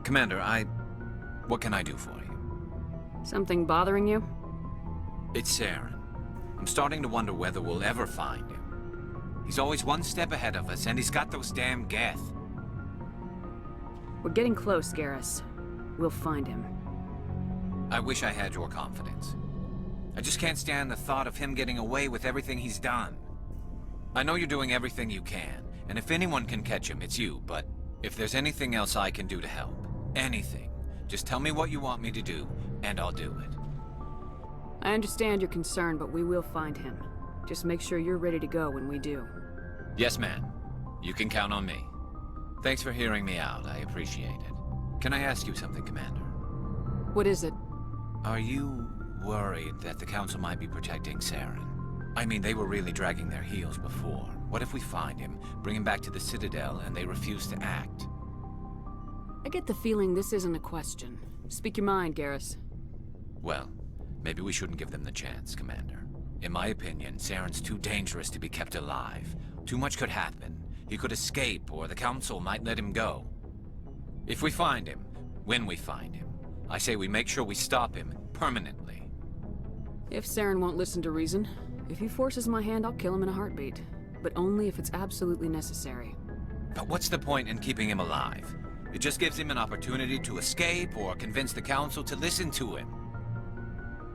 Commander, what can I do for you? Something bothering you? It's Saren. I'm starting to wonder whether we'll ever find him. He's always one step ahead of us, and he's got those damn Geth. We're getting close, Garrus. We'll find him. I wish I had your confidence. I just can't stand the thought of him getting away with everything he's done. I know you're doing everything you can, and if anyone can catch him, it's you, but if there's anything else I can do to help, anything, just tell me what you want me to do, and I'll do it. I understand your concern, but we will find him. Just make sure you're ready to go when we do. Yes, ma'am. You can count on me. Thanks for hearing me out. I appreciate it. Can I ask you something, Commander? What is it? Are you worried that the Council might be protecting Saren? I mean, they were really dragging their heels before. What if we find him, bring him back to the Citadel, and they refuse to act? I get the feeling this isn't a question. Speak your mind, Garrus. Well, maybe we shouldn't give them the chance, Commander. In my opinion, Saren's too dangerous to be kept alive. Too much could happen. He could escape, or the Council might let him go. If we find him, when we find him, I say we make sure we stop him permanently. If Saren won't listen to reason, if he forces my hand, I'll kill him in a heartbeat. But only if it's absolutely necessary. But what's the point in keeping him alive? It just gives him an opportunity to escape or convince the Council to listen to him.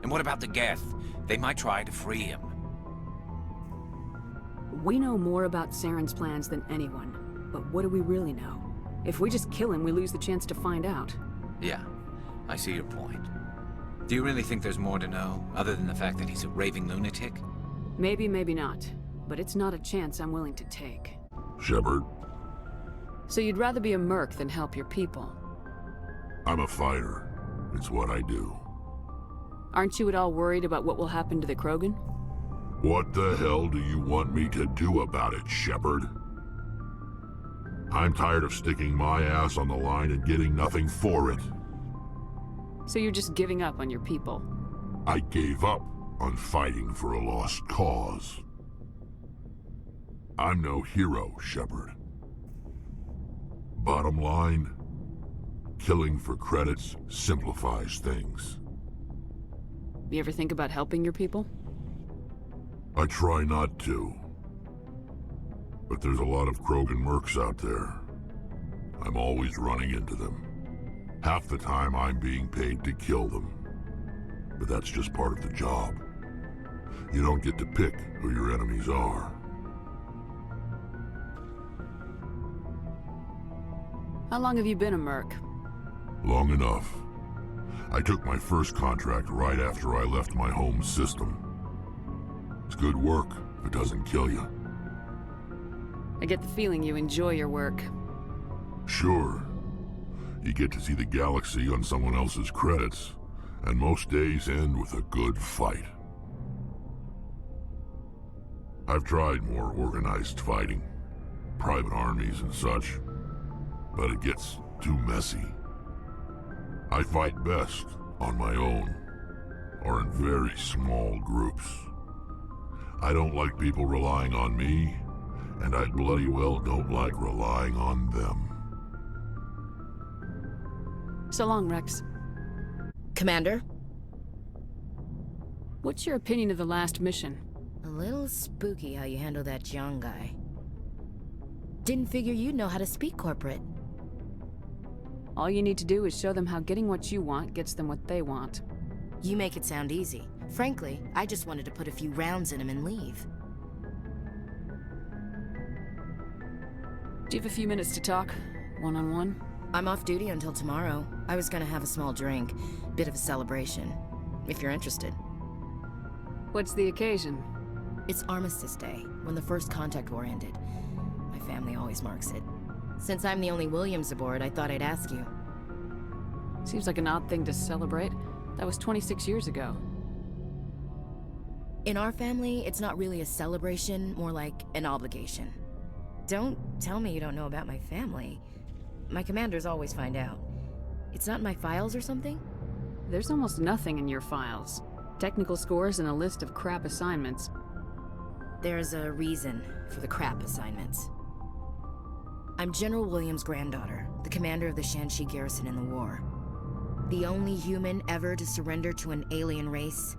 And what about the Geth? They might try to free him. We know more about Saren's plans than anyone. But what do we really know? If we just kill him, we lose the chance to find out. Yeah, I see your point. Do you really think there's more to know, other than the fact that he's a raving lunatic? Maybe, maybe not. But it's not a chance I'm willing to take. Shepard, So you'd rather be a merc than help your people? I'm a fighter. It's what I do. Aren't you at all worried about what will happen to the Krogan? What the hell do you want me to do about it, Shepard? I'm tired of sticking my ass on the line and getting nothing for it. So you're just giving up on your people? I gave up on fighting for a lost cause. I'm no hero, Shepard. Bottom line, killing for credits simplifies things. You ever think about helping your people? I try not to. But there's a lot of Krogan mercs out there. I'm always running into them. Half the time I'm being paid to kill them. But that's just part of the job. You don't get to pick who your enemies are. How long have you been a merc? Long enough. I took my first contract right after I left my home system. It's good work if it doesn't kill you. I get the feeling you enjoy your work. Sure. You get to see the galaxy on someone else's credits, and most days end with a good fight. I've tried more organized fighting, private armies and such, but it gets too messy. I fight best on my own, or in very small groups. I don't like people relying on me, and I bloody well don't like relying on them. So long, Rex. Commander? What's your opinion of the last mission? A little spooky how you handle that young guy. Didn't figure you'd know how to speak corporate. All you need to do is show them how getting what you want gets them what they want. You make it sound easy. Frankly, I just wanted to put a few rounds in him and leave. Do you have a few minutes to talk? One-on-one? I'm off duty until tomorrow. I was gonna have a small drink. Bit of a celebration. If you're interested. What's the occasion? It's Armistice Day, when the First Contact War ended. My family always marks it. Since I'm the only Williams aboard, I thought I'd ask you. Seems like an odd thing to celebrate. That was 26 years ago. In our family, it's not really a celebration, more like an obligation. Don't tell me you don't know about my family. My commanders always find out. It's not in my files or something? There's almost nothing in your files. Technical scores and a list of crap assignments. There's a reason for the crap assignments. I'm General Williams' granddaughter, the commander of the Shanxi garrison in the war. The only human ever to surrender to an alien race.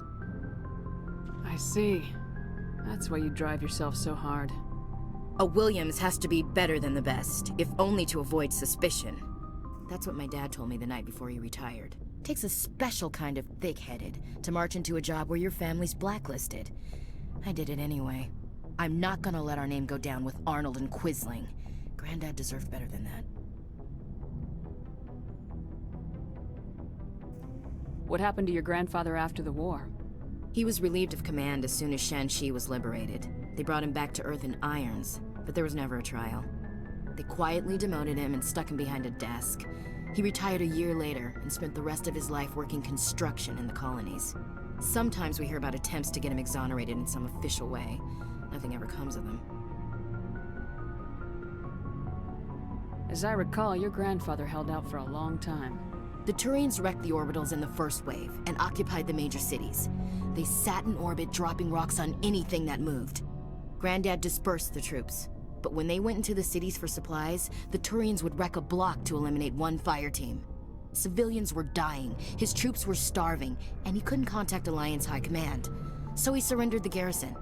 I see. That's why you drive yourself so hard. A Williams has to be better than the best, if only to avoid suspicion. That's what my dad told me the night before he retired. Takes a special kind of thick-headed to march into a job where your family's blacklisted. I did it anyway. I'm not gonna let our name go down with Arnold and Quisling. Granddad deserved better than that. What happened to your grandfather after the war? He was relieved of command as soon as Shanxi was liberated. They brought him back to Earth in irons, but there was never a trial. They quietly demoted him and stuck him behind a desk. He retired a year later and spent the rest of his life working construction in the colonies. Sometimes we hear about attempts to get him exonerated in some official way. Nothing ever comes of them. As I recall, your grandfather held out for a long time. The Turians wrecked the orbitals in the first wave and occupied the major cities. They sat in orbit, dropping rocks on anything that moved. Granddad dispersed the troops, but when they went into the cities for supplies, the Turians would wreck a block to eliminate one fire team. Civilians were dying, his troops were starving, and he couldn't contact Alliance High Command. So he surrendered the garrison.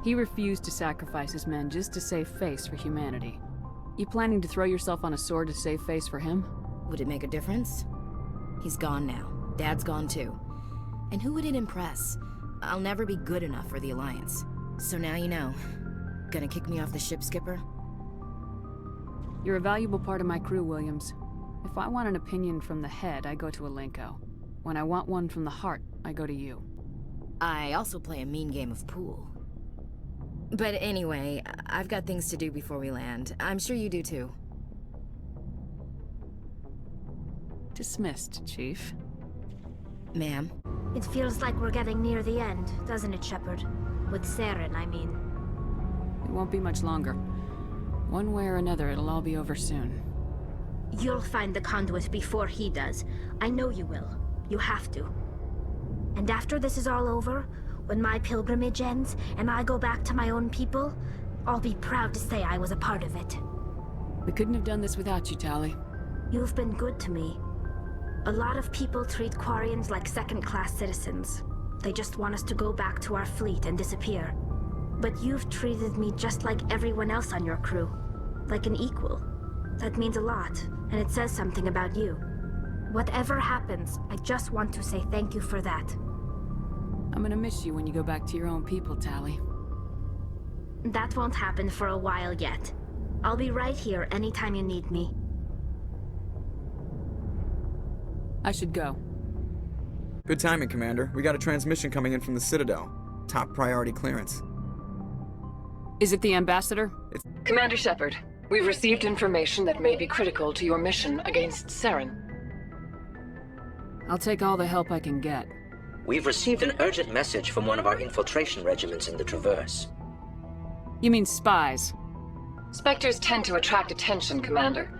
He refused to sacrifice his men just to save face for humanity. You planning to throw yourself on a sword to save face for him? Would it make a difference? He's gone now. Dad's gone too. And who would it impress? I'll never be good enough for the Alliance. So now you know. Gonna kick me off the ship, Skipper? You're a valuable part of my crew, Williams. If I want an opinion from the head, I go to Alenko. When I want one from the heart, I go to you. I also play a mean game of pool. But anyway, I've got things to do before we land. I'm sure you do too. Dismissed, Chief. Ma'am? It feels like we're getting near the end, doesn't it, Shepard? With Saren, I mean. It won't be much longer. One way or another, it'll all be over soon. You'll find the conduit before he does. I know you will. You have to. And after this is all over, when my pilgrimage ends, and I go back to my own people, I'll be proud to say I was a part of it. We couldn't have done this without you, Tali. You've been good to me. A lot of people treat Quarians like second-class citizens. They just want us to go back to our fleet and disappear. But you've treated me just like everyone else on your crew. Like an equal. That means a lot, and it says something about you. Whatever happens, I just want to say thank you for that. I'm gonna miss you when you go back to your own people, Tali. That won't happen for a while yet. I'll be right here anytime you need me. I should go. Good timing, Commander. We got a transmission coming in from the Citadel. Top priority clearance. Is it the Ambassador? Commander Shepard, we've received information that may be critical to your mission against Saren. I'll take all the help I can get. We've received an urgent message from one of our infiltration regiments in the Traverse. You mean spies? Spectres tend to attract attention, Commander,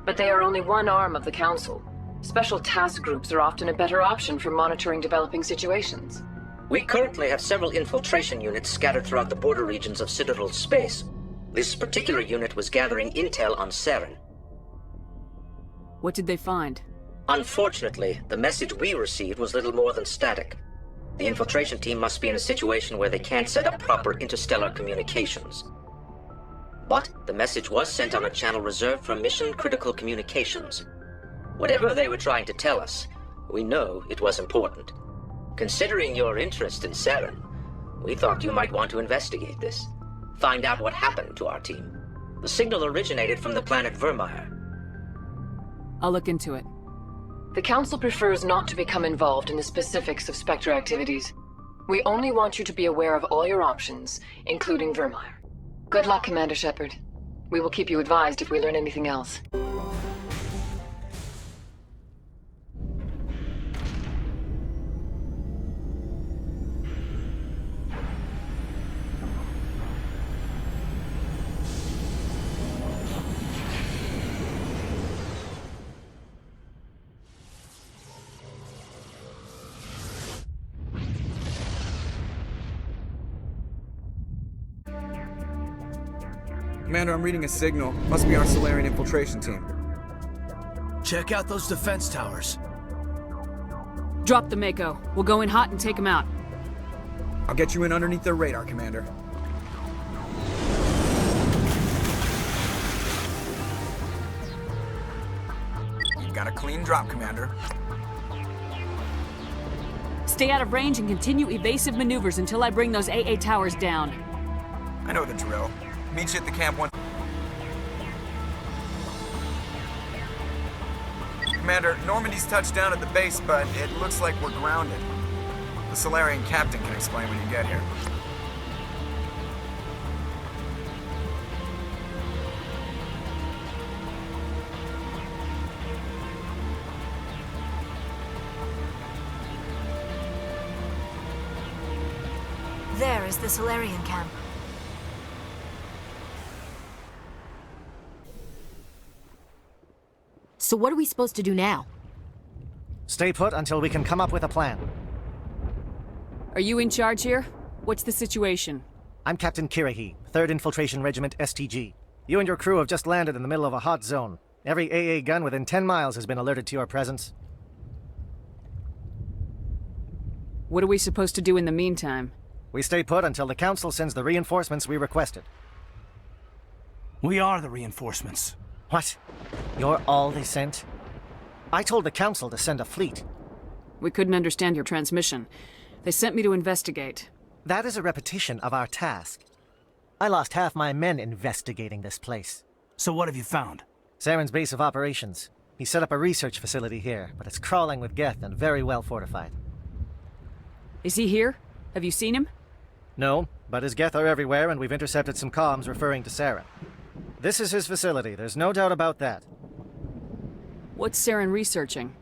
but they are only one arm of the Council. Special task groups are often a better option for monitoring developing situations. We currently have several infiltration units scattered throughout the border regions of Citadel space. This particular unit was gathering intel on Saren. What did they find? Unfortunately, the message we received was little more than static. The infiltration team must be in a situation where they can't set up proper interstellar communications. But the message was sent on a channel reserved for mission-critical communications. Whatever they were trying to tell us, we know it was important. Considering your interest in Saren, we thought you might want to investigate this. Find out what happened to our team. The signal originated from the planet Virmire. I'll look into it. The Council prefers not to become involved in the specifics of Spectre activities. We only want you to be aware of all your options, including Virmire. Good luck, Commander Shepard. We will keep you advised if we learn anything else. Commander, I'm reading a signal. Must be our Salarian infiltration team. Check out those defense towers. Drop the Mako. We'll go in hot and take them out. I'll get you in underneath their radar, Commander. You've got a clean drop, Commander. Stay out of range and continue evasive maneuvers until I bring those AA towers down. I know the drill. Meet you at the camp one. Commander, Normandy's touched down at the base, but it looks like we're grounded. The Salarian captain can explain when you get here. There is the Salarian camp. So what are we supposed to do now? Stay put until we can come up with a plan. Are you in charge here? What's the situation? I'm Captain Kirahi, 3rd Infiltration Regiment STG. You and your crew have just landed in the middle of a hot zone. Every AA gun within 10 miles has been alerted to your presence. What are we supposed to do in the meantime? We stay put until the Council sends the reinforcements we requested. We are the reinforcements. What? You're all they sent? I told the Council to send a fleet. We couldn't understand your transmission. They sent me to investigate. That is a repetition of our task. I lost half my men investigating this place. So what have you found? Saren's base of operations. He set up a research facility here, but it's crawling with Geth and very well fortified. Is he here? Have you seen him? No, but his Geth are everywhere, and we've intercepted some comms referring to Saren. This is his facility, there's no doubt about that. What's Saren researching?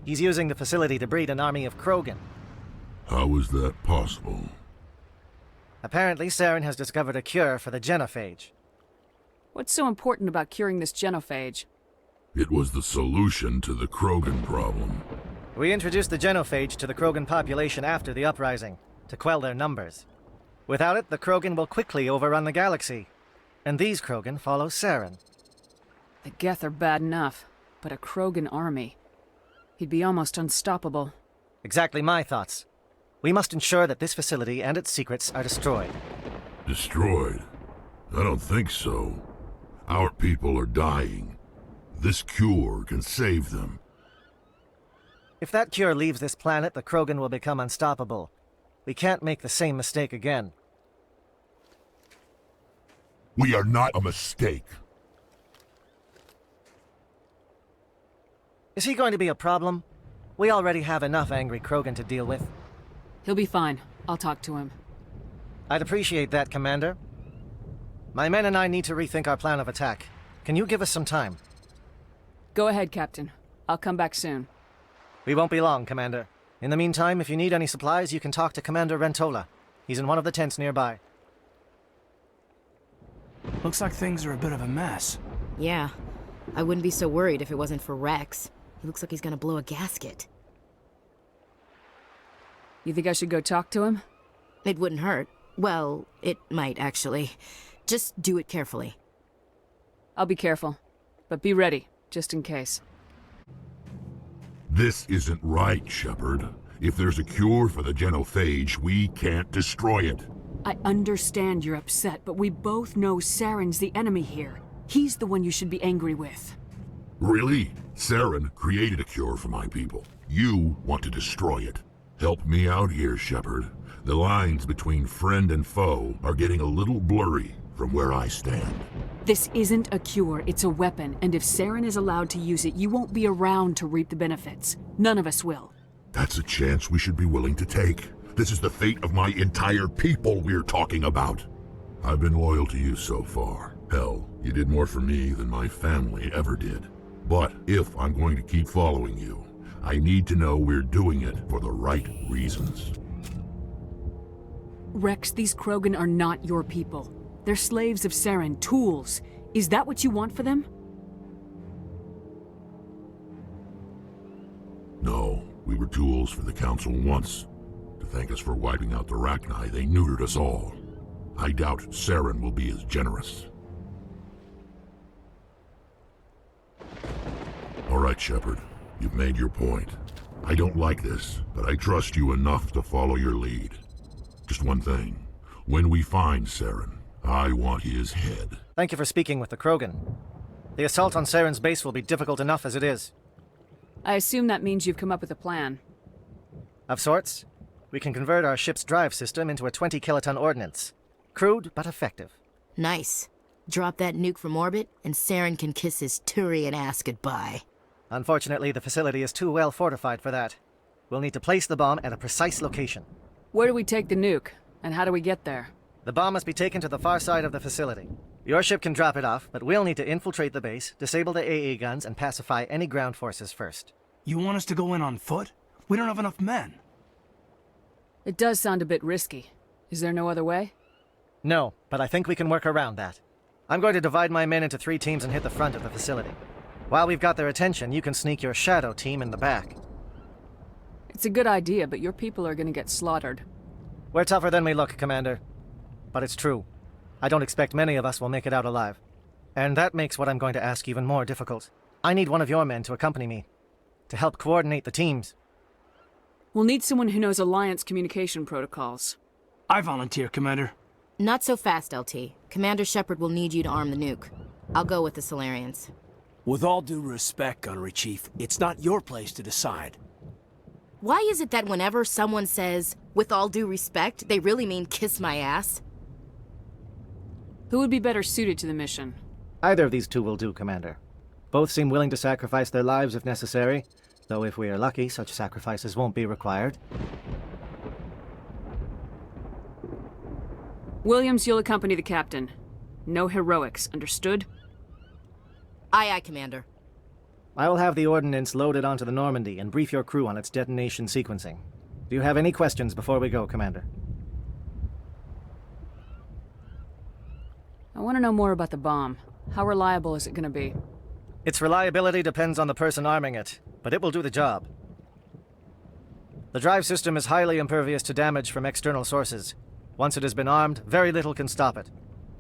He's using the facility to breed an army of Krogan. How is that possible? Apparently, Saren has discovered a cure for the genophage. What's so important about curing this genophage? It was the solution to the Krogan problem. We introduced the genophage to the Krogan population after the uprising, to quell their numbers. Without it, the Krogan will quickly overrun the galaxy. And these Krogan follow Saren. The Geth are bad enough, but a Krogan army. He'd be almost unstoppable. Exactly my thoughts. We must ensure that this facility and its secrets are destroyed. Destroyed? I don't think so. Our people are dying. This cure can save them. If that cure leaves this planet, the Krogan will become unstoppable. We can't make the same mistake again. We are not a mistake. Is he going to be a problem? We already have enough angry Krogan to deal with. He'll be fine. I'll talk to him. I'd appreciate that, Commander. My men and I need to rethink our plan of attack. Can you give us some time? Go ahead, Captain. I'll come back soon. We won't be long, Commander. In the meantime, if you need any supplies, you can talk to Commander Rentola. He's in one of the tents nearby. Looks like things are a bit of a mess. Yeah. I wouldn't be so worried if it wasn't for Rex. He looks like he's gonna blow a gasket. You think I should go talk to him? It wouldn't hurt. Well, it might, actually. Just do it carefully. I'll be careful. But be ready, just in case. This isn't right, Shepard. If there's a cure for the genophage, we can't destroy it. I understand you're upset, but we both know Saren's the enemy here. He's the one you should be angry with. Really? Saren created a cure for my people. You want to destroy it. Help me out here, Shepard. The lines between friend and foe are getting a little blurry from where I stand. This isn't a cure, it's a weapon, and if Saren is allowed to use it, you won't be around to reap the benefits. None of us will. That's a chance we should be willing to take. This is the fate of my entire people we're talking about. I've been loyal to you so far. Hell, you did more for me than my family ever did. But if I'm going to keep following you, I need to know we're doing it for the right reasons. Rex, these Krogan are not your people. They're slaves of Saren, tools. Is that what you want for them? No, we were tools for the Council once. To thank us for wiping out the Rachni, they neutered us all. I doubt Saren will be as generous. All right, Shepard. You've made your point. I don't like this, but I trust you enough to follow your lead. Just one thing. When we find Saren, I want his head. Thank you for speaking with the Krogan. The assault on Saren's base will be difficult enough as it is. I assume that means you've come up with a plan. Of sorts. We can convert our ship's drive system into a 20-kiloton ordnance. Crude, but effective. Nice. Drop that nuke from orbit, and Saren can kiss his Turian ass goodbye. Unfortunately, the facility is too well fortified for that. We'll need to place the bomb at a precise location. Where do we take the nuke? And how do we get there? The bomb must be taken to the far side of the facility. Your ship can drop it off, but we'll need to infiltrate the base, disable the AA guns, and pacify any ground forces first. You want us to go in on foot? We don't have enough men. It does sound a bit risky. Is there no other way? No, but I think we can work around that. I'm going to divide my men into 3 teams and hit the front of the facility. While we've got their attention, you can sneak your shadow team in the back. It's a good idea, but your people are gonna get slaughtered. We're tougher than we look, Commander. But it's true. I don't expect many of us will make it out alive. And that makes what I'm going to ask even more difficult. I need one of your men to accompany me, to help coordinate the teams. We'll need someone who knows Alliance communication protocols. I volunteer, Commander. Not so fast, LT. Commander Shepard will need you to arm the nuke. I'll go with the Solarians. With all due respect, Gunnery Chief, it's not your place to decide. Why is it that whenever someone says, with all due respect, they really mean kiss my ass? Who would be better suited to the mission? Either of these 2 will do, Commander. Both seem willing to sacrifice their lives if necessary, though if we are lucky, such sacrifices won't be required. Williams, you'll accompany the captain. No heroics, understood? Aye, aye, Commander. I will have the ordnance loaded onto the Normandy and brief your crew on its detonation sequencing. Do you have any questions before we go, Commander? I want to know more about the bomb. How reliable is it going to be? Its reliability depends on the person arming it, but it will do the job. The drive system is highly impervious to damage from external sources. Once it has been armed, very little can stop it.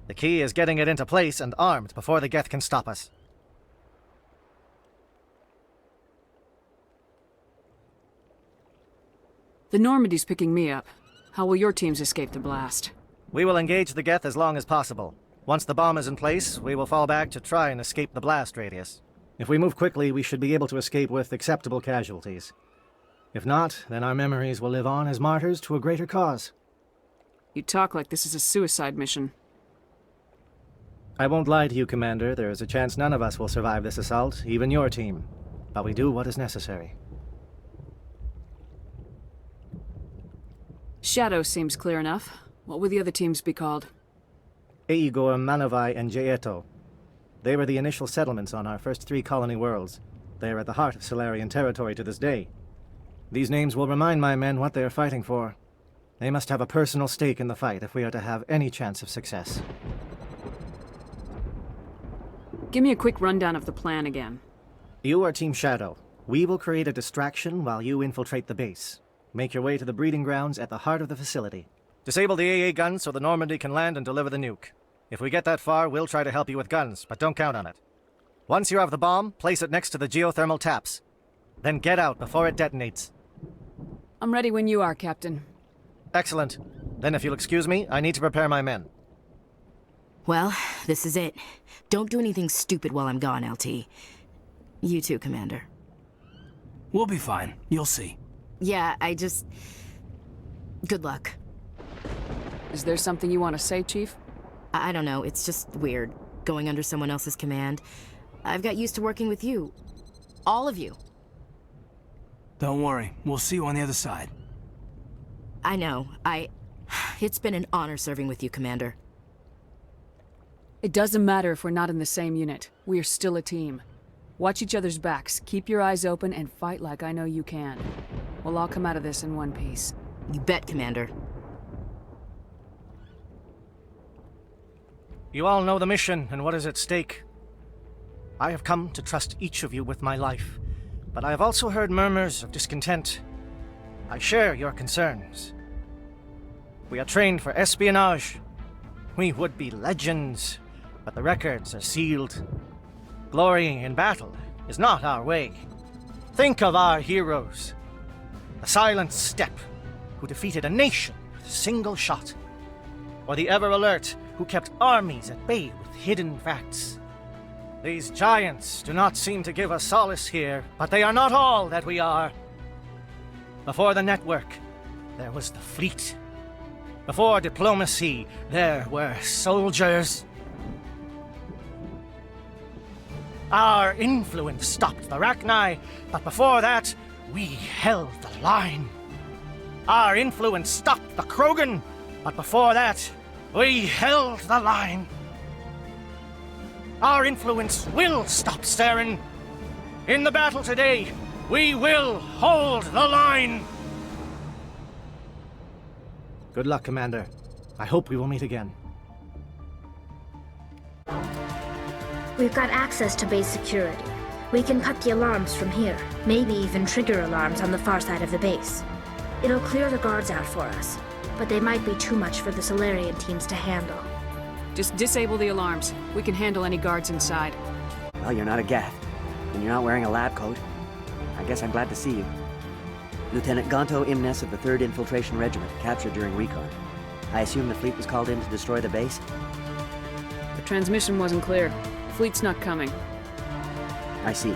The key is getting it into place and armed before the Geth can stop us. The Normandy's picking me up. How will your teams escape the blast? We will engage the Geth as long as possible. Once the bomb is in place, we will fall back to try and escape the blast radius. If we move quickly, we should be able to escape with acceptable casualties. If not, then our memories will live on as martyrs to a greater cause. You talk like this is a suicide mission. I won't lie to you, Commander. There is a chance none of us will survive this assault, even your team. But we do what is necessary. Shadow seems clear enough. What will the other teams be called? Igor, Manovai, and Jaeto. They were the initial settlements on our first 3 colony worlds. They are at the heart of Solarian territory to this day. These names will remind my men what they are fighting for. They must have a personal stake in the fight if we are to have any chance of success. Give me a quick rundown of the plan again. You are Team Shadow. We will create a distraction while you infiltrate the base. Make your way to the breeding grounds at the heart of the facility. Disable the AA guns so the Normandy can land and deliver the nuke. If we get that far, we'll try to help you with guns, but don't count on it. Once you have the bomb, place it next to the geothermal taps. Then get out before it detonates. I'm ready when you are, Captain. Excellent. Then if you'll excuse me, I need to prepare my men. Well, this is it. Don't do anything stupid while I'm gone, LT. You too, Commander. We'll be fine. You'll see. Yeah, good luck. Is there something you want to say, Chief? I don't know, it's just weird, going under someone else's command. I've got used to working with you. All of you. Don't worry. We'll see you on the other side. I know. It's been an honor serving with you, Commander. It doesn't matter if we're not in the same unit. We are still a team. Watch each other's backs, keep your eyes open, and fight like I know you can. We'll all come out of this in one piece. You bet, Commander. You all know the mission and what is at stake. I have come to trust each of you with my life, but I have also heard murmurs of discontent. I share your concerns. We are trained for espionage, we would be legends, but the records are sealed. Glorying in battle is not our way. Think of our heroes. The silent steppe, who defeated a nation with a single shot. Or the ever-alert, who kept armies at bay with hidden facts. These giants do not seem to give us solace here, but they are not all that we are. Before the network, there was the fleet. Before diplomacy, there were soldiers. Our influence stopped the Rachni, but before that, we held the line. Our influence stopped the Krogan, but before that, we held the line. Our influence will stop Saren. In the battle today, we will hold the line. Good luck, Commander. I hope we will meet again. We've got access to base security. We can cut the alarms from here, maybe even trigger alarms on the far side of the base. It'll clear the guards out for us, but they might be too much for the Solarian teams to handle. Just disable the alarms. We can handle any guards inside. Well, you're not a Gath, and you're not wearing a lab coat. I guess I'm glad to see you. Lieutenant Gonto Imnes of the 3rd Infiltration Regiment, captured during recon. I assume the fleet was called in to destroy the base? The transmission wasn't clear. The fleet's not coming. I see.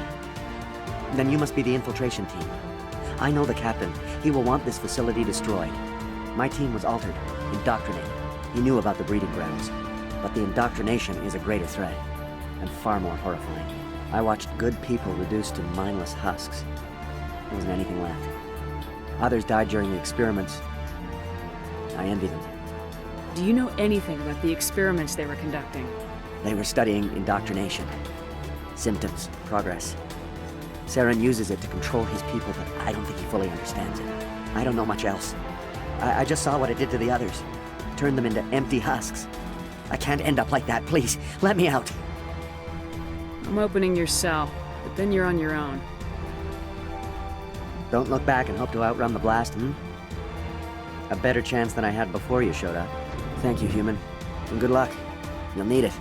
Then you must be the infiltration team. I know the captain. He will want this facility destroyed. My team was altered, indoctrinated. He knew about the breeding grounds. But the indoctrination is a greater threat, and far more horrifying. I watched good people reduced to mindless husks. There wasn't anything left. Others died during the experiments. I envy them. Do you know anything about the experiments they were conducting? They were studying indoctrination. Symptoms, progress. Saren uses it to control his people, but I don't think he fully understands it. I don't know much else. I just saw what it did to the others. Turned them into empty husks. I can't end up like that, please. Let me out. I'm opening your cell, but then you're on your own. Don't look back and hope to outrun the blast, A better chance than I had before you showed up. Thank you, human. And good luck. You'll need it.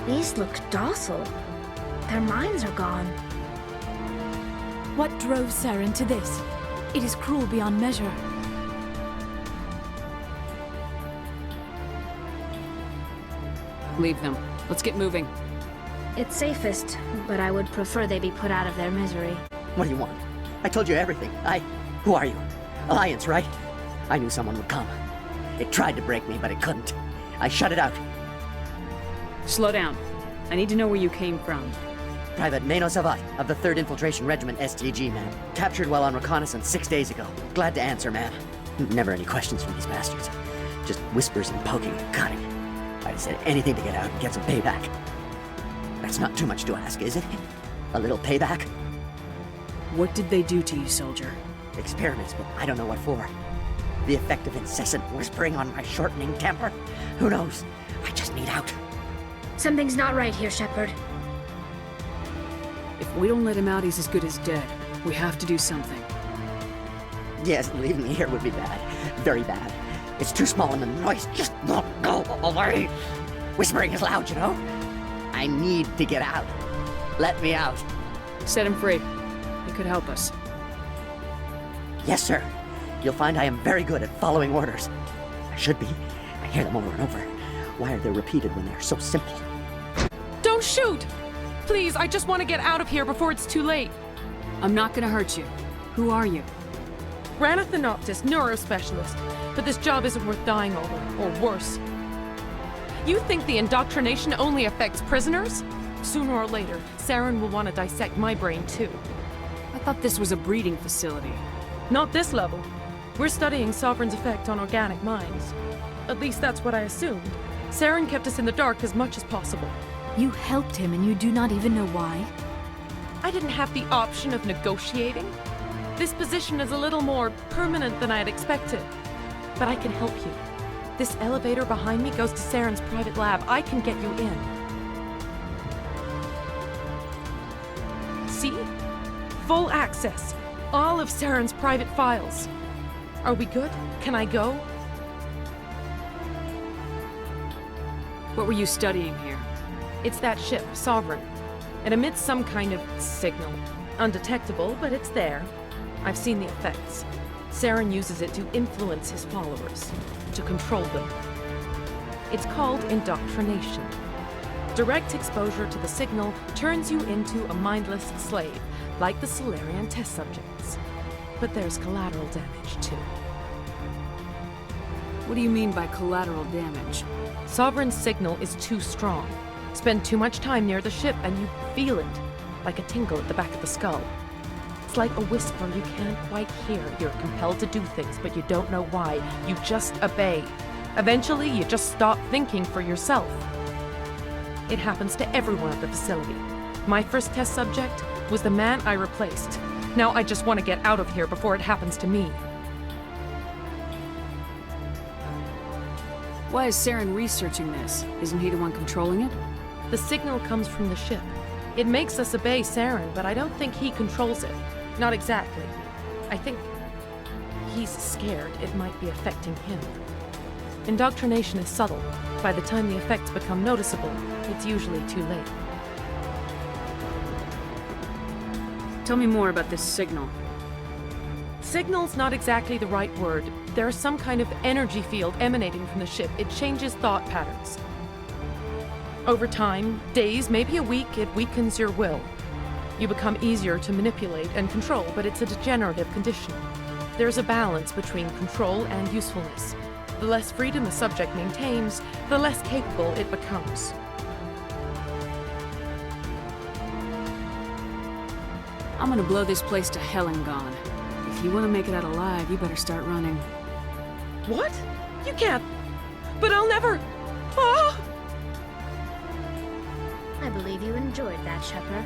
These look docile. Their minds are gone. What drove Saren to this? It is cruel beyond measure. Leave them. Let's get moving. It's safest, but I would prefer they be put out of their misery. What do you want? I told you everything. Who are you? Alliance, right? I knew someone would come. It tried to break me, but it couldn't. I shut it out. Slow down. I need to know where you came from. Private Nano Savat of the 3rd Infiltration Regiment STG, ma'am. Captured while on reconnaissance 6 days ago. Glad to answer, ma'am. Never any questions from these bastards. Just whispers and poking and cutting. I'd have said anything to get out and get some payback. That's not too much to ask, is it? A little payback? What did they do to you, soldier? Experiments, but I don't know what for. The effect of incessant whispering on my shortening temper? Who knows? I just need out. Something's not right here, Shepard. If we don't let him out, he's as good as dead. We have to do something. Yes, leaving me here would be bad. Very bad. It's too small and the noise just won't go away. Whispering is loud, you know? I need to get out. Let me out. Set him free. He could help us. Yes, sir. You'll find I am very good at following orders. I should be. I hear them over and over. Why are they repeated when they're so simple? Don't shoot! Please, I just want to get out of here before it's too late. I'm not gonna hurt you. Who are you? Ranathanoptis, neurospecialist. But this job isn't worth dying over, or worse. You think the indoctrination only affects prisoners? Sooner or later, Saren will want to dissect my brain too. I thought this was a breeding facility. Not this level. We're studying Sovereign's effect on organic minds. At least that's what I assumed. Saren kept us in the dark as much as possible. You helped him and you do not even know why? I didn't have the option of negotiating. This position is a little more permanent than I had expected. But I can help you. This elevator behind me goes to Saren's private lab. I can get you in. See? Full access. all of Saren's private files. Are we good? Can I go? What were you studying here? It's that ship, Sovereign. It emits some kind of signal. Undetectable, but it's there. I've seen the effects. Saren uses it to influence his followers, to control them. It's called indoctrination. Direct exposure to the signal turns you into a mindless slave, like the Salarian test subjects. But there's collateral damage, too. What do you mean by collateral damage? Sovereign's signal is too strong. Spend too much time near the ship and you feel it, like a tingle at the back of the skull. It's like a whisper you can't quite hear. You're compelled to do things, but you don't know why. You just obey. Eventually, you just stop thinking for yourself. It happens to everyone at the facility. My first test subject was the man I replaced. Now I just want to get out of here before it happens to me. Why is Saren researching this? Isn't he the one controlling it? The signal comes from the ship. It makes us obey Saren, but I don't think he controls it. Not exactly. I think he's scared it might be affecting him. Indoctrination is subtle. By the time the effects become noticeable, it's usually too late. Tell me more about this signal. Signal's not exactly the right word. There's some kind of energy field emanating from the ship. It changes thought patterns. Over time, days, maybe a week, it weakens your will. You become easier to manipulate and control, but it's a degenerative condition. There's a balance between control and usefulness. The less freedom the subject maintains, the less capable it becomes. I'm gonna blow this place to hell and gone. If you want to make it out alive, you better start running. What? You can't. But I'll never. Ah! I believe you enjoyed that, Shepard.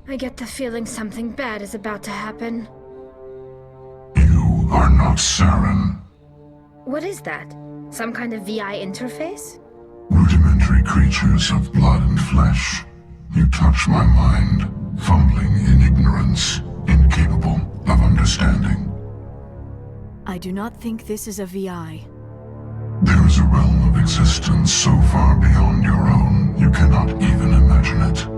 I get the feeling something bad is about to happen. You are not Saren. What is that? Some kind of VI interface? Rudimentary creatures of blood and flesh. You touch my mind, fumbling in ignorance, incapable of understanding. I do not think this is a VI. There is a realm of existence so far beyond your own, you cannot even imagine it.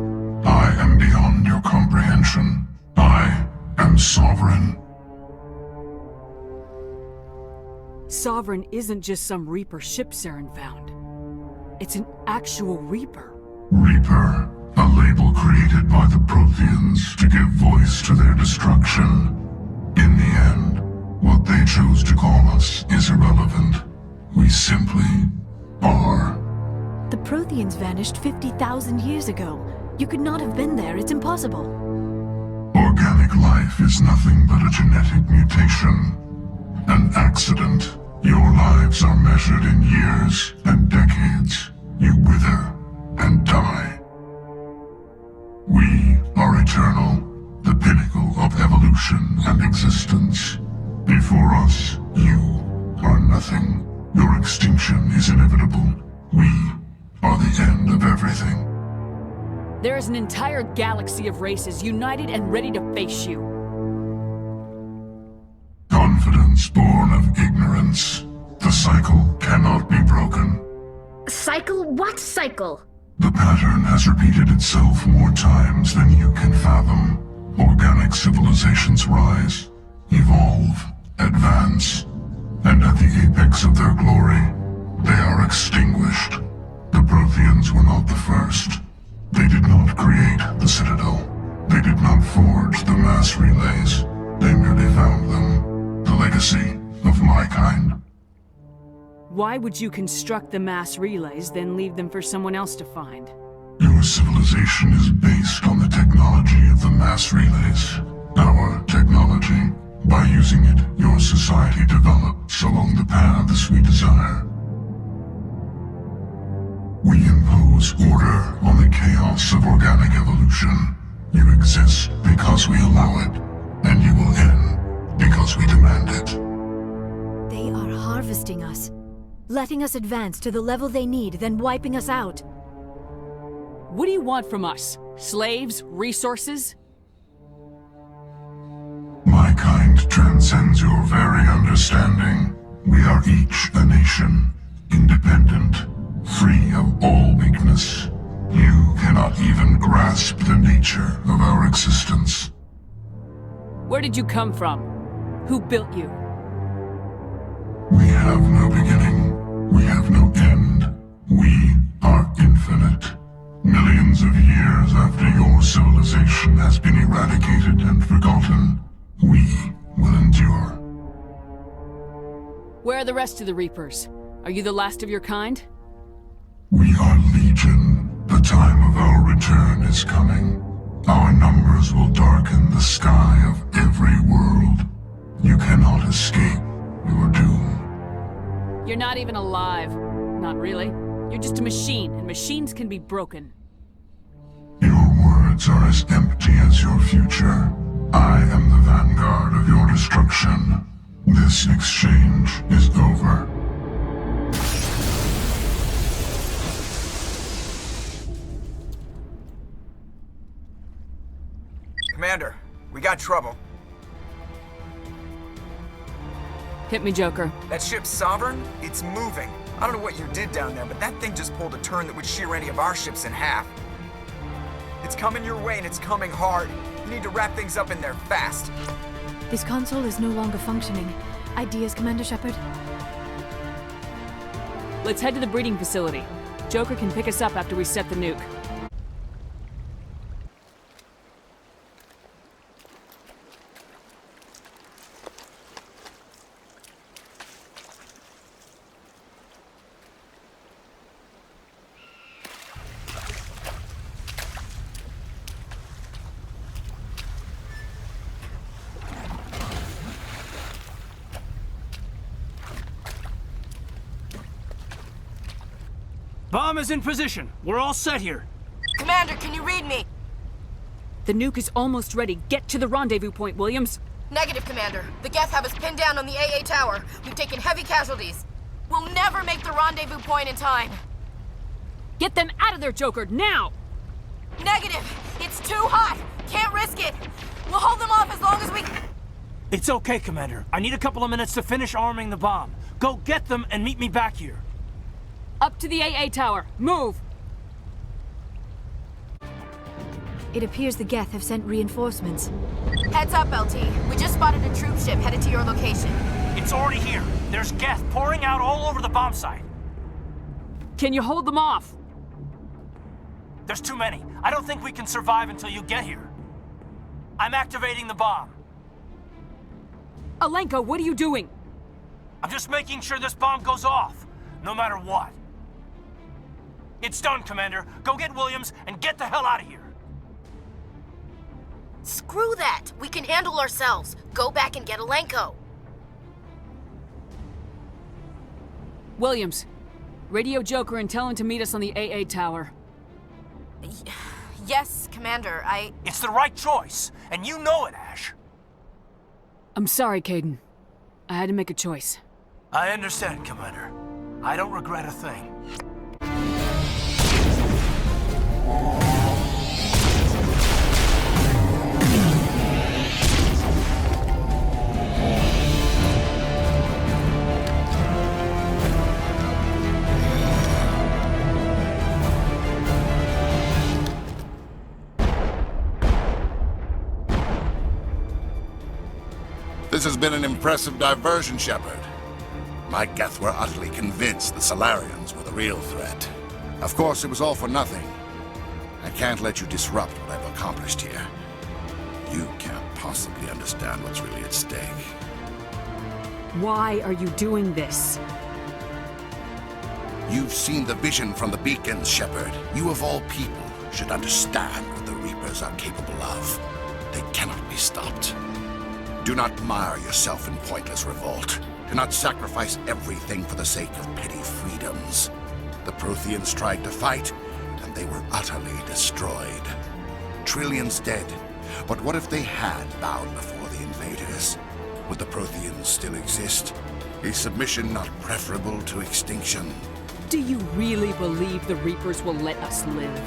I am beyond your comprehension. I am sovereign. Sovereign isn't just some Reaper ship Saren found. It's an actual Reaper. Reaper, a label created by the Protheans to give voice to their destruction. In the end, what they chose to call us is irrelevant. We simply are. The Protheans vanished 50,000 years ago. You could not have been there. It's impossible. Organic life is nothing but a genetic mutation. An accident. Your lives are measured in years and decades. You wither and die. We are eternal, the pinnacle of evolution and existence. Before us, you are nothing. Your extinction is inevitable. We are the end of everything. There is an entire galaxy of races united and ready to face you. Confidence born of ignorance. The cycle cannot be broken. Cycle? What cycle? The pattern has repeated itself more times than you can fathom. Organic civilizations rise, evolve, advance, and at the apex of their glory, they are extinguished. The Protheans were not the first. They did not create the Citadel. They did not forge the mass relays. They merely found them. The legacy of my kind. Why would you construct the mass relays, then leave them for someone else to find? Your civilization is based on the technology of the mass relays. Our technology. By using it, your society develops along the paths we desire. We impose order on the chaos of organic evolution. You exist because we allow it, and you will end because we demand it. They are harvesting us, letting us advance to the level they need, then wiping us out. What do you want from us? Slaves? Resources? My kind transcends your very understanding. We are each a nation, independent, free of all weakness. You cannot even grasp the nature of our existence. Where did you come from? Who built you? We have no beginning. We have no end. We are infinite. Millions of years after your civilization has been eradicated and forgotten, we will endure. Where are the rest of the Reapers? Are you the last of your kind? We are legion. The time of our return is coming. Our numbers will darken the sky of every world. You cannot escape your doom. You're not even alive. Not really. You're just a machine, and machines can be broken. Your words are as empty as your future. I am the vanguard of your destruction. This exchange is over. Commander, we got trouble. Hit me, Joker. That ship's Sovereign? It's moving. I don't know what you did down there, but that thing just pulled a turn that would shear any of our ships in half. It's coming your way, and it's coming hard. You need to wrap things up in there fast. This console is no longer functioning. Ideas, Commander Shepard? Let's head to the breeding facility. Joker can pick us up after we set the nuke. Bomb is in position. We're all set here. Commander, can you read me? The nuke is almost ready. Get to the rendezvous point, Williams. Negative, Commander. The Geth have us pinned down on the AA tower. We've taken heavy casualties. We'll never make the rendezvous point in time. Get them out of there, Joker, now! Negative! It's too hot! Can't risk it! We'll hold them off as long as we... It's okay, Commander. I need a couple of minutes to finish arming the bomb. Go get them and meet me back here. Up to the AA tower. Move! It appears the Geth have sent reinforcements. Heads up, LT. We just spotted a troop ship headed to your location. It's already here. There's Geth pouring out all over the bomb site. Can you hold them off? There's too many. I don't think we can survive until you get here. I'm activating the bomb. Alenko, what are you doing? I'm just making sure this bomb goes off, no matter what. It's done, Commander. Go get Williams and get the hell out of here. Screw that! We can handle ourselves. Go back and get Alenko. Williams, radio Joker and tell him to meet us on the AA tower. Yes, Commander, It's the right choice, and you know it, Ash. I'm sorry, Caden. I had to make a choice. I understand, Commander. I don't regret a thing. This has been an impressive diversion, Shepard. My Geth were utterly convinced the Salarians were the real threat. Of course, it was all for nothing. I can't let you disrupt what I've accomplished here. You can't possibly understand what's really at stake. Why are you doing this? You've seen the vision from the beacons, Shepard. You of all people should understand what the Reapers are capable of. They cannot be stopped. Do not mire yourself in pointless revolt. Do not sacrifice everything for the sake of petty freedoms. The Protheans tried to fight, and they were utterly destroyed. Trillions dead. But what if they had bowed before the invaders? Would the Protheans still exist? Is submission not preferable to extinction? Do you really believe the Reapers will let us live?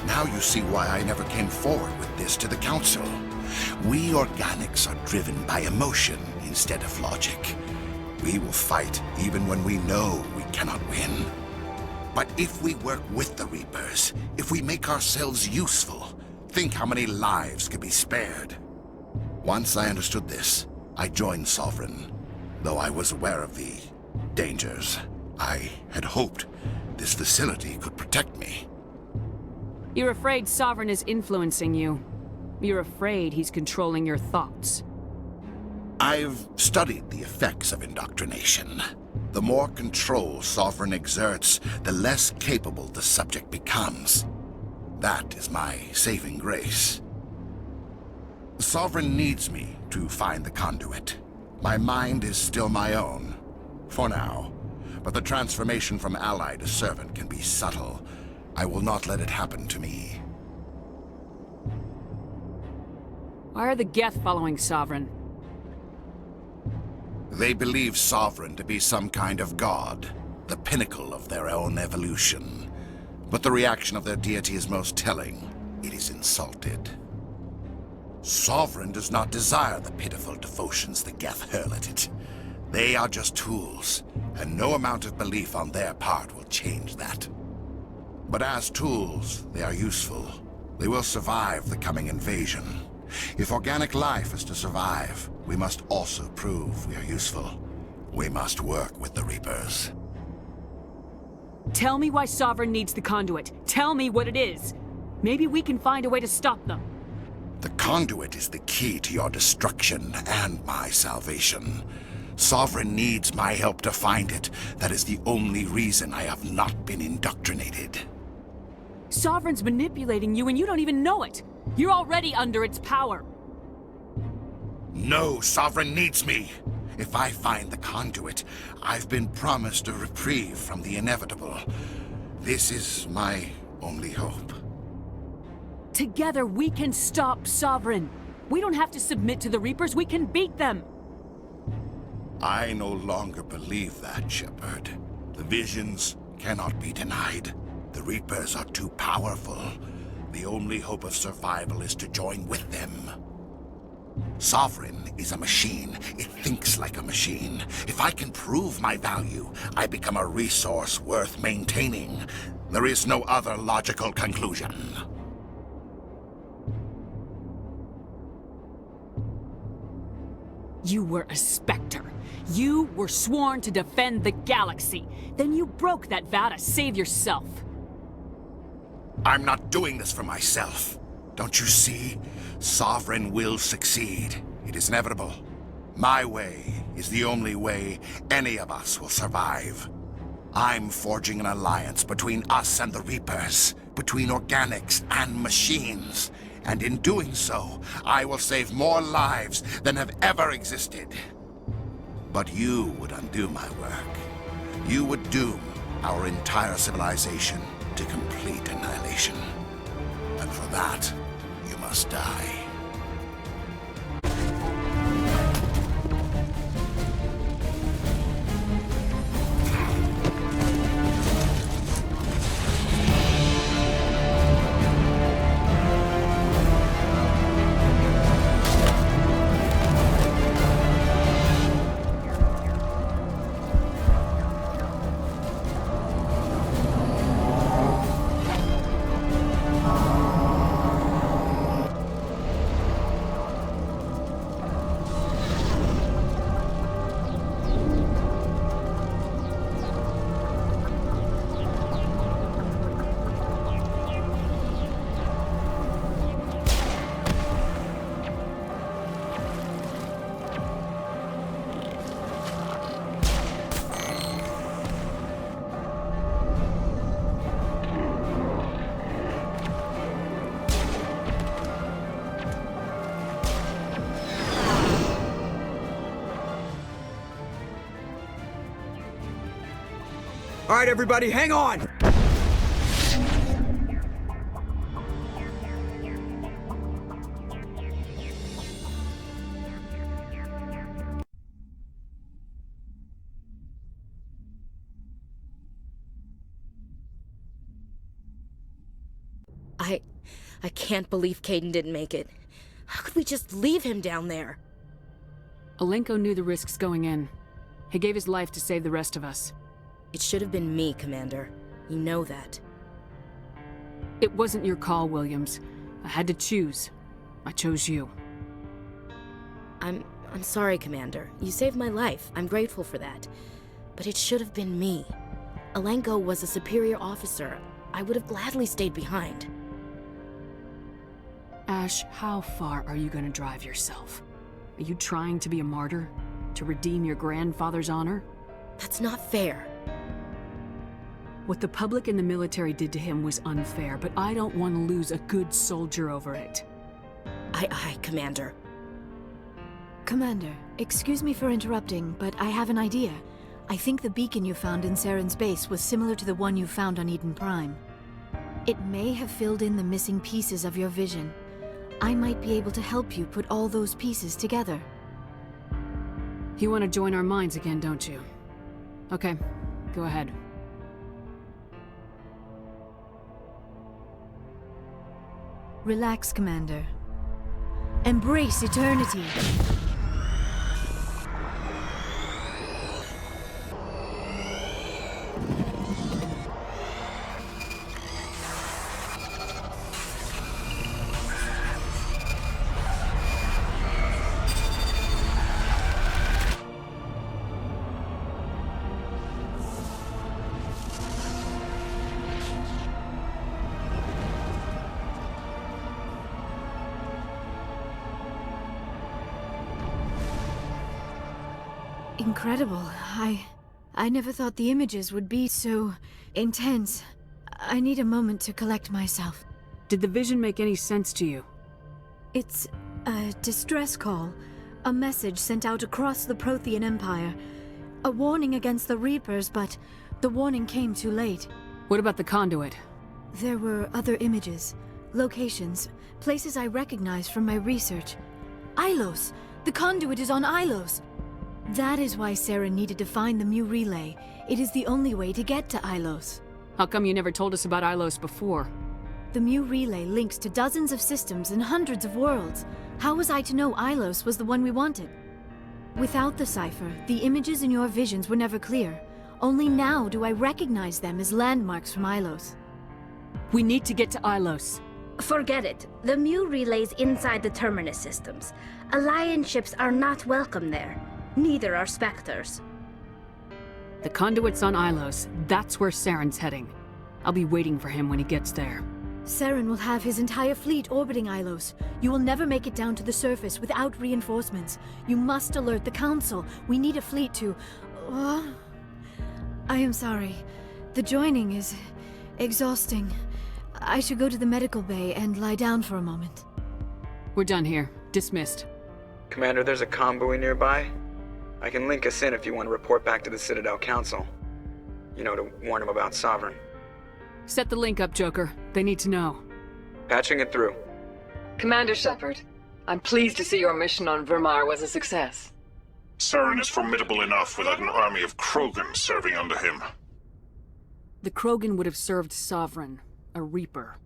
Now you see why I never came forward with this to the Council. We organics are driven by emotion instead of logic. We will fight even when we know we cannot win. But if we work with the Reapers, if we make ourselves useful, think how many lives could be spared. Once I understood this, I joined Sovereign, though I was aware of the dangers. I had hoped this facility could protect me. You're afraid Sovereign is influencing you. You're afraid he's controlling your thoughts. I've studied the effects of indoctrination. The more control Sovereign exerts, the less capable the subject becomes. That is my saving grace. Sovereign needs me to find the conduit. My mind is still my own, for now. But the transformation from ally to servant can be subtle. I will not let it happen to me. Why are the Geth following Sovereign? They believe Sovereign to be some kind of god, the pinnacle of their own evolution. But the reaction of their deity is most telling. It is insulted. Sovereign does not desire the pitiful devotions the Geth hurl at it. They are just tools, and no amount of belief on their part will change that. But as tools, they are useful. They will survive the coming invasion. If organic life is to survive, we must also prove we are useful. We must work with the Reapers. Tell me why Sovereign needs the conduit. Tell me what it is. Maybe we can find a way to stop them. The conduit is the key to your destruction and my salvation. Sovereign needs my help to find it. That is the only reason I have not been indoctrinated. Sovereign's manipulating you and you don't even know it. You're already under its power. No, Sovereign needs me. If I find the conduit, I've been promised a reprieve from the inevitable. This is my only hope. Together we can stop Sovereign. We don't have to submit to the Reapers, we can beat them. I no longer believe that, Shepard. The visions cannot be denied. The Reapers are too powerful. The only hope of survival is to join with them. Sovereign is a machine. It thinks like a machine. If I can prove my value, I become a resource worth maintaining. There is no other logical conclusion. You were a Spectre. You were sworn to defend the galaxy. Then you broke that vow to save yourself. I'm not doing this for myself. Don't you see? Sovereign will succeed. It is inevitable. My way is the only way any of us will survive. I'm forging an alliance between us and the Reapers, between organics and machines. And in doing so, I will save more lives than have ever existed. But you would undo my work. You would doom our entire civilization to complete annihilation. And for that, you must die. All right, everybody, hang on! I can't believe Caden didn't make it. How could we just leave him down there? Alenko knew the risks going in. He gave his life to save the rest of us. It should have been me, Commander. You know that. It wasn't your call, Williams. I had to choose. I chose you. I'm sorry, Commander. You saved my life. I'm grateful for that. But it should have been me. Alenko was a superior officer. I would have gladly stayed behind. Ash, how far are you going to drive yourself? Are you trying to be a martyr? To redeem your grandfather's honor? That's not fair. What the public and the military did to him was unfair, but I don't want to lose a good soldier over it. Aye, Commander. Commander, excuse me for interrupting, but I have an idea. I think the beacon you found in Saren's base was similar to the one you found on Eden Prime. It may have filled in the missing pieces of your vision. I might be able to help you put all those pieces together. You want to join our minds again, don't you? Okay, go ahead. Relax, Commander. Embrace eternity. Incredible. I never thought the images would be so intense. I need a moment to collect myself. Did the vision make any sense to you? It's a distress call. A message sent out across the Prothean Empire. A warning against the Reapers, but the warning came too late. What about the conduit? There were other images, locations, places I recognized from my research. Ilos! The conduit is on Ilos! That is why Saren needed to find the Mu relay. It is the only way to get to Ilos. How come you never told us about Ilos before? The Mu relay links to dozens of systems and hundreds of worlds. How was I to know Ilos was the one we wanted? Without the cipher, the images in your visions were never clear. Only now do I recognize them as landmarks from Ilos. We need to get to Ilos. Forget it. The Mu relay's inside the Terminus systems. Alliance ships are not welcome there. Neither are Spectres. The conduit's on Ilos. That's where Saren's heading. I'll be waiting for him when he gets there. Saren will have his entire fleet orbiting Ilos. You will never make it down to the surface without reinforcements. You must alert the Council. We need a fleet to... I am sorry. The joining is exhausting. I should go to the medical bay and lie down for a moment. We're done here. Dismissed. Commander, there's a convoy nearby. I can link us in if you want to report back to the Citadel Council. You know, to warn them about Sovereign. Set the link up, Joker. They need to know. Patching it through. Commander Shepard, I'm pleased to see your mission on Virmire was a success. Saren is formidable enough without an army of Krogan serving under him. The Krogan would have served Sovereign, a Reaper.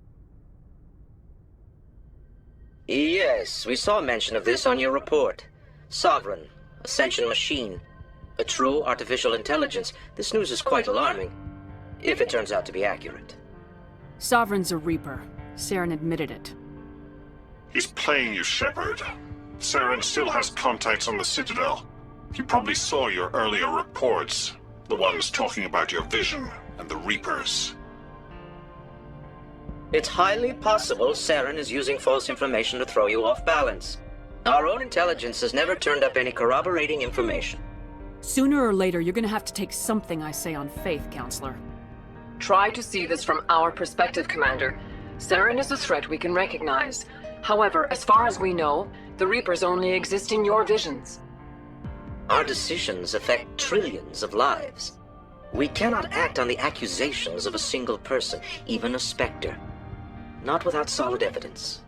Yes, we saw mention of this on your report. Sovereign, a sentient machine, a true artificial intelligence. This news is quite alarming, if it turns out to be accurate. Sovereign's a Reaper. Saren admitted it. He's playing you, Shepard. Saren still has contacts on the Citadel. He probably saw your earlier reports, the ones talking about your vision and the Reapers. It's highly possible Saren is using false information to throw you off balance. Our own intelligence has never turned up any corroborating information. Sooner or later, you're gonna have to take something I say on faith, Counselor. Try to see this from our perspective, Commander. Saren is a threat we can recognize. However, as far as we know, the Reapers only exist in your visions. Our decisions affect trillions of lives. We cannot act on the accusations of a single person, even a Spectre. Not without solid evidence.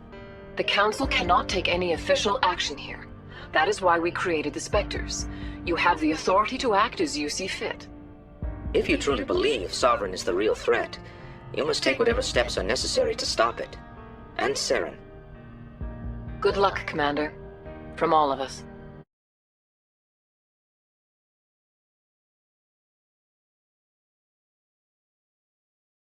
The Council cannot take any official action here. That is why we created the Spectres. You have the authority to act as you see fit. If you truly believe Sovereign is the real threat, you must take whatever steps are necessary to stop it. And Saren. Good luck, Commander. From all of us.